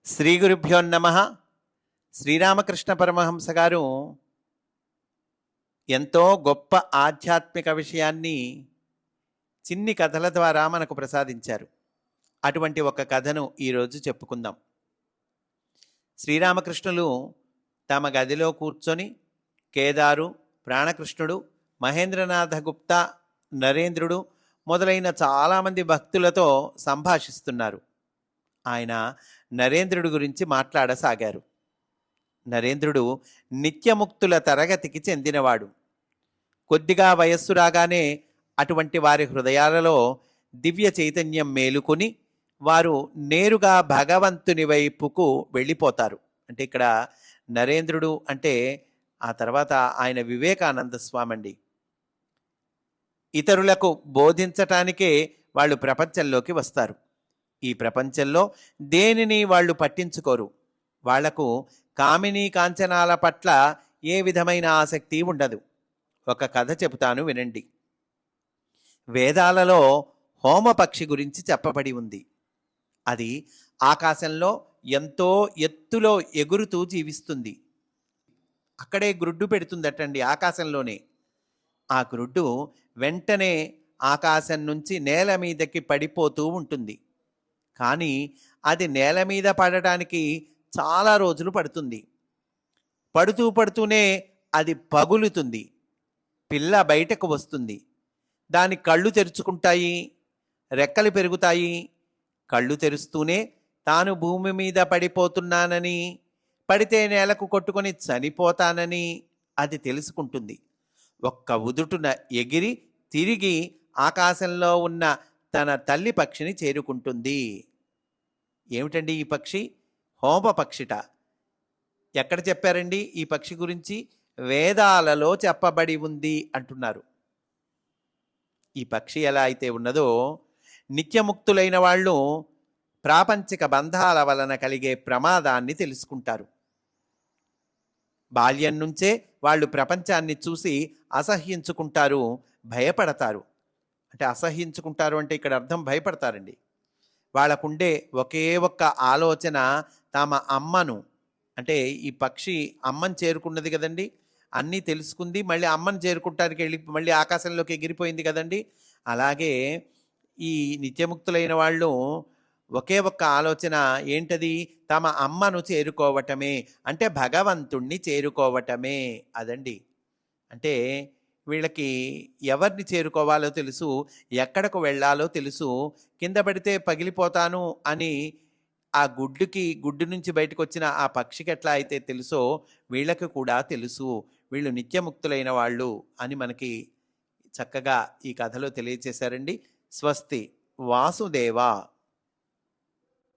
శ్రీ గురుభ్యో నమః. శ్రీరామకృష్ణ పరమహంస గారు ఎంతో గొప్ప ఆధ్యాత్మిక విషయాన్ని చిన్ని కథల ద్వారా మనకు ప్రసాదించారు. అటువంటి ఒక కథను ఈరోజు చెప్పుకుందాం. శ్రీరామకృష్ణులు తమ గదిలో కూర్చొని కేదారు, ప్రాణకృష్ణుడు, మహేంద్రనాథ గుప్తా, నరేంద్రుడు మొదలైన చాలామంది భక్తులతో సంభాషిస్తున్నారు. ఆయన నరేంద్రుడి గురించి మాట్లాడసాగారు. నరేంద్రుడు నిత్యముక్తుల తరగతికి చెందినవాడు. కొద్దిగా వయస్సు రాగానే అటువంటి వారి హృదయాలలో దివ్య చైతన్యం మేలుకొని వారు నేరుగా భగవంతుని వైపుకు వెళ్ళిపోతారు. అంటే ఇక్కడ నరేంద్రుడు అంటే ఆ తర్వాత ఆయన వివేకానంద స్వామి అండి. ఇతరులకు బోధించటానికే వాళ్ళు ప్రపంచంలోకి వస్తారు. ఈ ప్రపంచంలో దేనిని వాళ్ళు పట్టించుకోరు. వాళ్లకు కామినీ కాంచనాల పట్ల ఏ విధమైన ఆసక్తి ఉండదు. ఒక కథ చెబుతాను వినండి. వేదాలలో హోమపక్షి గురించి చెప్పబడి ఉంది. అది ఆకాశంలో ఎంతో ఎత్తులో ఎగురుతూ జీవిస్తుంది. అక్కడే గ్రుడ్డు పెడుతుందటండి, ఆకాశంలోనే. ఆ గ్రుడ్డు వెంటనే ఆకాశం నుంచి నేల మీదకి పడిపోతూ ఉంటుంది. కానీ అది నేల మీద పడటానికి చాలా రోజులు పడుతుంది. పడుతూనే అది పగులుతుంది. పిల్ల బయటకు వస్తుంది. దాని కళ్ళు తెరుచుకుంటాయి, రెక్కలు పెరుగుతాయి. కళ్ళు తెరుస్తూనే తాను భూమి మీద పడిపోతున్నానని, పడితే నేలకు కొట్టుకొని చనిపోతానని అది తెలుసుకుంటుంది. ఒక్క ఉదుటున ఎగిరి తిరిగి ఆకాశంలో ఉన్న తన తల్లి పక్షిని చేరుకుంటుంది. ఏమిటండి ఈ పక్షి? హోమ పక్షిట. ఎక్కడ చెప్పారండి ఈ పక్షి గురించి? వేదాలలో చెప్పబడి ఉంది అంటున్నారు. ఈ పక్షి ఎలా అయితే ఉన్నదో, నిత్యముక్తులైన వాళ్ళు ప్రాపంచిక బంధాల వలన కలిగే ప్రమాదాన్ని తెలుసుకుంటారు. బాల్యం నుంచే వాళ్ళు ప్రపంచాన్ని చూసి అసహ్యించుకుంటారు, భయపడతారు. అంటే అసహ్యించుకుంటారు అంటే ఇక్కడ అర్థం భయపడతారండి. వాళ్ళకుండే ఒకే ఒక్క ఆలోచన తమ అమ్మను, అంటే ఈ పక్షి అమ్మని చేరుకున్నది కదండి, అన్నీ తెలుసుకుంది, మళ్ళీ అమ్మను చేరుకుంటానికి వెళ్ళి మళ్ళీ ఆకాశంలోకి ఎగిరిపోయింది కదండి. అలాగే ఈ నిత్యముక్తులైన వాళ్ళు ఒకే ఒక్క ఆలోచన ఏంటది? తమ అమ్మను చేరుకోవటమే, అంటే భగవంతుణ్ణి చేరుకోవటమే. అదండి. అంటే వీళ్ళకి ఎవరిని చేరుకోవాలో తెలుసు, ఎక్కడకు వెళ్ళాలో తెలుసు. కింద పడితే పగిలిపోతాను అని ఆ గుడ్డు నుంచి బయటకు వచ్చిన ఆ పక్షికి ఎట్లా అయితే తెలుసో వీళ్ళకి కూడా తెలుసు. వీళ్ళు నిత్యముక్తులైన వాళ్ళు అని మనకి చక్కగా ఈ కథలో తెలియచేశారండి. స్వస్తి. వాసుదేవ.